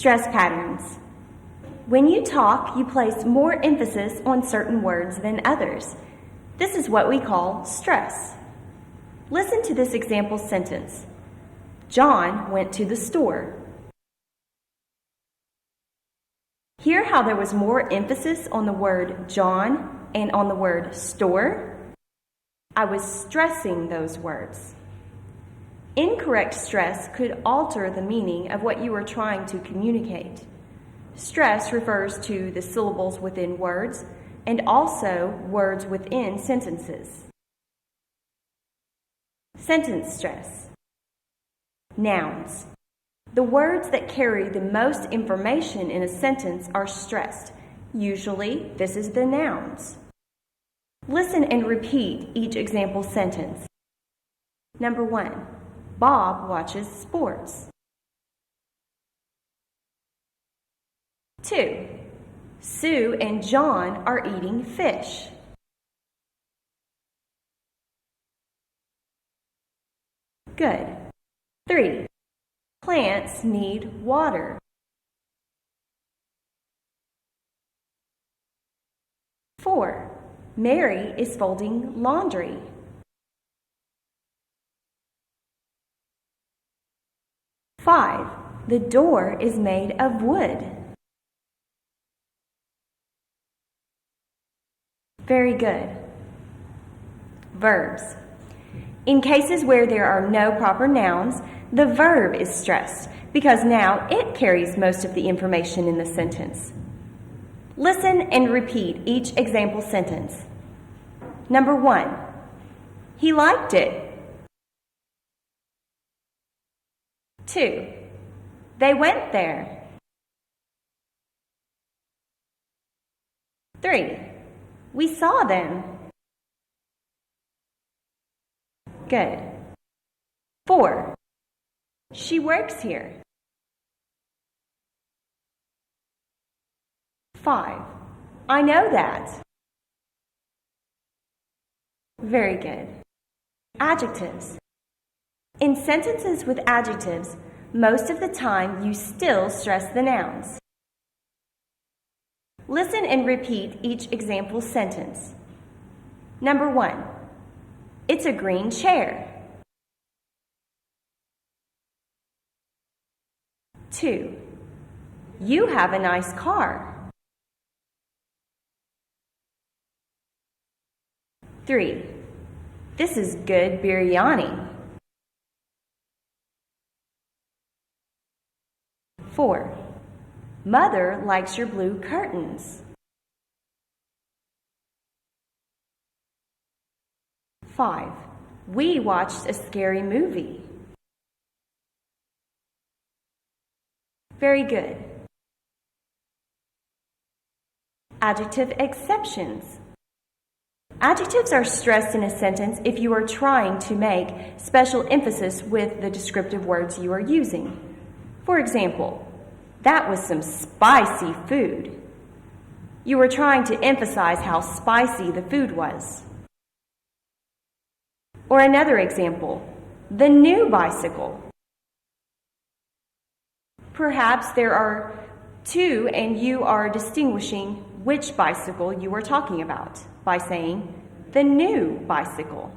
Stress patterns. When you talk, you place more emphasis on certain words than others. This is what we call stress. Listen to this example sentence. John went to the store. Hear how there was more emphasis on the word John and on the word store? I was stressing those words. Incorrect stress could alter the meaning of what you are trying to communicate. Stress refers to the syllables within words and also words within sentences. Sentence stress. Nouns. The words that carry the most information in a sentence are stressed. Usually, this is the nouns. Listen and repeat each example sentence. Number 1. Bob watches sports. 2. Sue and John are eating fish. 3. Plants need water. 4. Mary is folding laundry. 5. The door is made of wood. Very good. Verbs. In cases where there are no proper nouns, the verb is stressed because now it carries most of the information in the sentence. Listen and repeat each example sentence. Number 1. He liked it. 2. They went there. 3. We saw them. Good. 4. She works here. 5. I know that. Very good. Adjectives. In sentences with adjectives, most of the time you still stress the nouns. Listen and repeat each example sentence. Number 1. It's a green chair. 2. You have a nice car. 3. This is good biryani. 4. Mother likes your blue curtains. 5. We watched a scary movie. Very good. Adjective exceptions. Adjectives are stressed in a sentence if you are trying to make special emphasis with the descriptive words you are using. For example, that was some spicy food. You were trying to emphasize how spicy the food was. Or another example, the new bicycle. Perhaps there are 2 and you are distinguishing which bicycle you are talking about by saying the new bicycle.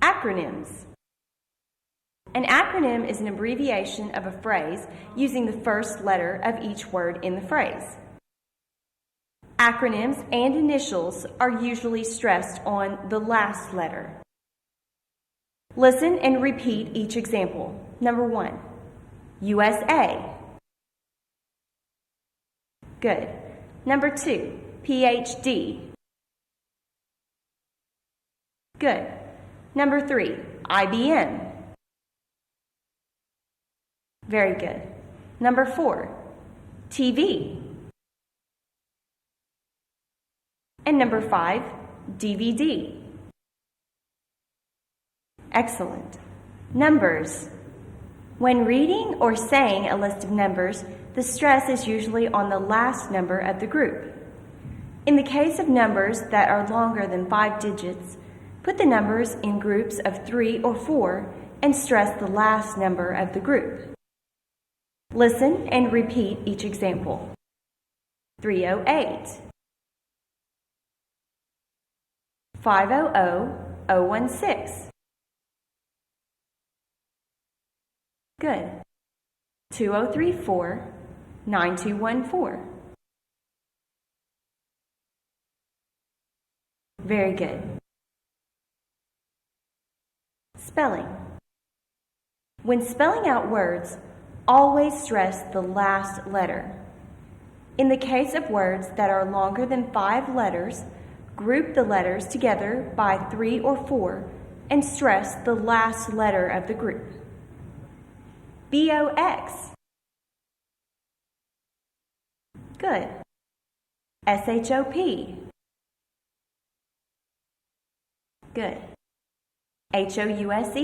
Acronyms. An acronym is an abbreviation of a phrase using the first letter of each word in the phrase. Acronyms and initials are usually stressed on the last letter. Listen and repeat each example. Number 1. USA. Good. Number 2. PhD. Good. Number 3. IBM. Very good. Number 4. TV. And number 5. DVD. Excellent. Numbers. When reading or saying a list of numbers, the stress is usually on the last number of the group. In the case of numbers that are longer than 5 digits, put the numbers in groups of 3 or 4 and stress the last number of the group. Listen and repeat each example. 308, 500-016. Good. 2034-9214. Very good. Spelling. When spelling out words, always stress the last letter. In the case of words that are longer than 5 letters, group the letters together by 3 or 4 and stress the last letter of the group. BOX. Good. SHOP. Good. HOUSE.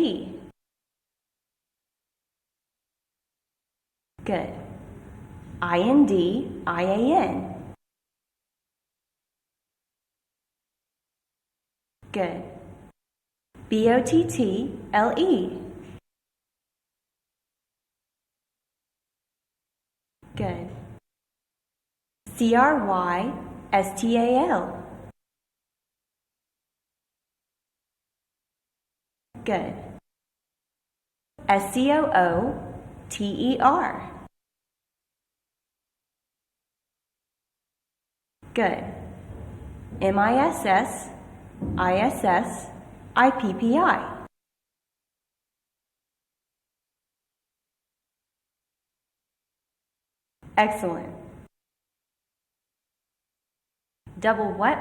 Good. INDIAN. Good. BOTTLE. Good. CRYSTAL. Good. SCOOTER. Good. MISS, ISS, IPPI. Excellent. Double what?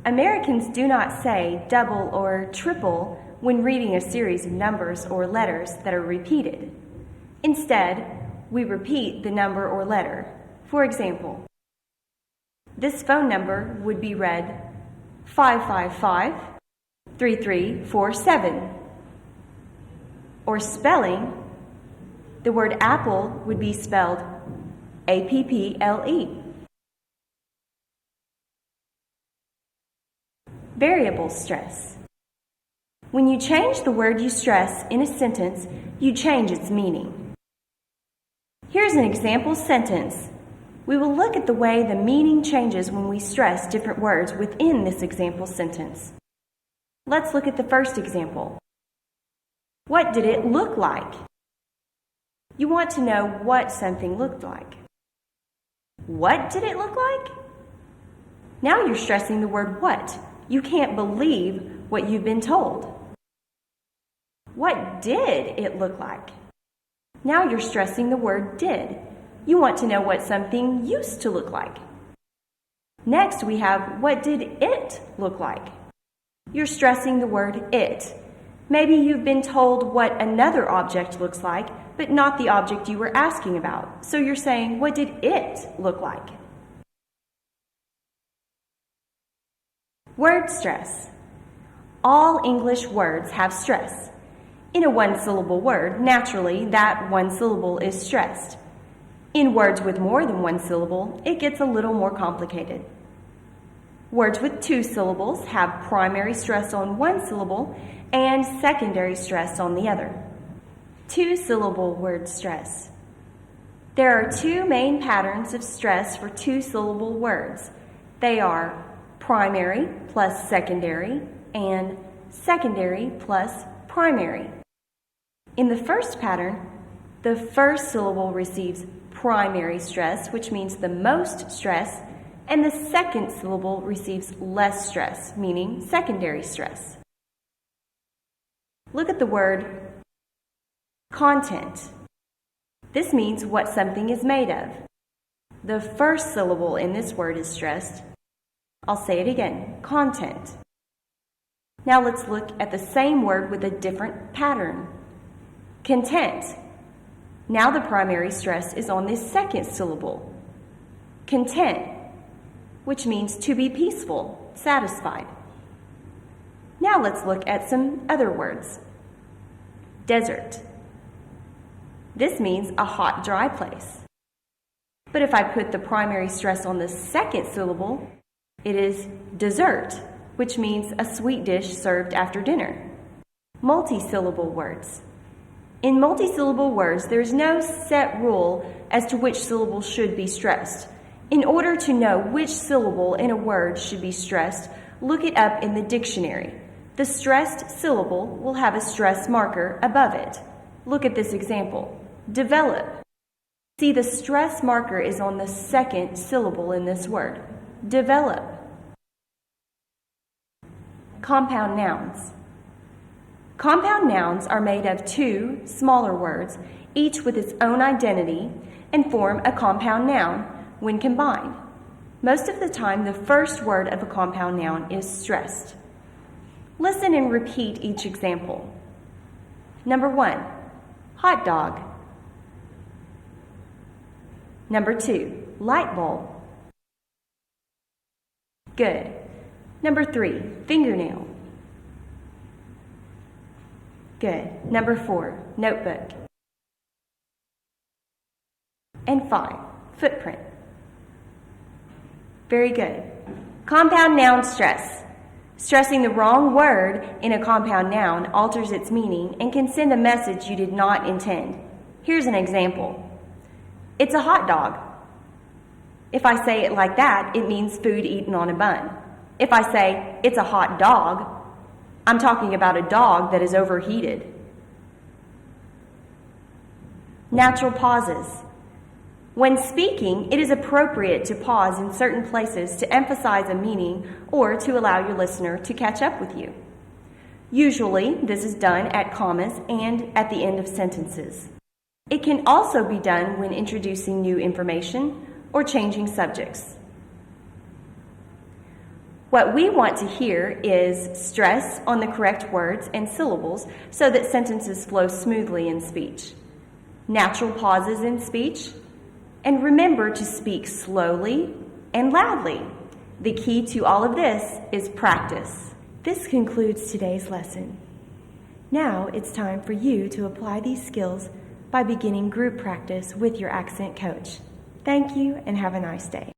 Americans do not say double or triple when reading a series of numbers or letters that are repeated. Instead, we repeat the number or letter. For example, this phone number would be read 555-3347. Or spelling, the word apple would be spelled APPLE. Variable stress. When you change the word you stress in a sentence, you change its meaning. Here's an example sentence. We will look at the way the meaning changes when we stress different words within this example sentence. Let's look at the first example. What did it look like? You want to know what something looked like. What did it look like? Now you're stressing the word what. You can't believe what you've been told. What did it look like? Now you're stressing the word did. You want to know what something used to look like. Next we have what did it look like? You're stressing the word it. Maybe you've been told what another object looks like, but not the object you were asking about. So you're saying, what did it look like? Word stress. All English words have stress. In a one-syllable word, naturally, that one syllable is stressed. In words with more than one syllable, it gets a little more complicated. Words with 2 syllables have primary stress on one syllable and secondary stress on the other. 2-syllable word stress. There are 2 main patterns of stress for 2-syllable words. They are primary plus secondary and secondary plus primary. In the first pattern, the first syllable receives primary stress, which means the most stress, and the second syllable receives less stress, meaning secondary stress. Look at the word content. This means what something is made of. The first syllable in this word is stressed. I'll say it again, content. Now let's look at the same word with a different pattern. Content. Now the primary stress is on this second syllable. Content, which means to be peaceful, satisfied. Now let's look at some other words. Desert. This means a hot, dry place. But if I put the primary stress on the second syllable, it is dessert, which means a sweet dish served after dinner. Multisyllable words. In multisyllable words, there is no set rule as to which syllable should be stressed. In order to know which syllable in a word should be stressed, look it up in the dictionary. The stressed syllable will have a stress marker above it. Look at this example. Develop. See, the stress marker is on the second syllable in this word. Develop. Compound nouns. Compound nouns are made of two smaller words, each with its own identity, and form a compound noun when combined. Most of the time, the first word of a compound noun is stressed. Listen and repeat each example. Number 1, hot dog. Number 2, light bulb. Good. Number 3, fingernail. Good. Number 4, notebook. And 5, footprint. Very good. Compound noun stress. Stressing the wrong word in a compound noun alters its meaning and can send a message you did not intend. Here's an example. It's a hot dog. If I say it like that, it means food eaten on a bun. If I say it's a hot dog, I'm talking about a dog that is overheated. Natural pauses. When speaking, it is appropriate to pause in certain places to emphasize a meaning or to allow your listener to catch up with you. Usually, this is done at commas and at the end of sentences. It can also be done when introducing new information or changing subjects. What we want to hear is stress on the correct words and syllables so that sentences flow smoothly in speech, natural pauses in speech, and remember to speak slowly and loudly. The key to all of this is practice. This concludes today's lesson. Now it's time for you to apply these skills by beginning group practice with your accent coach. Thank you and have a nice day.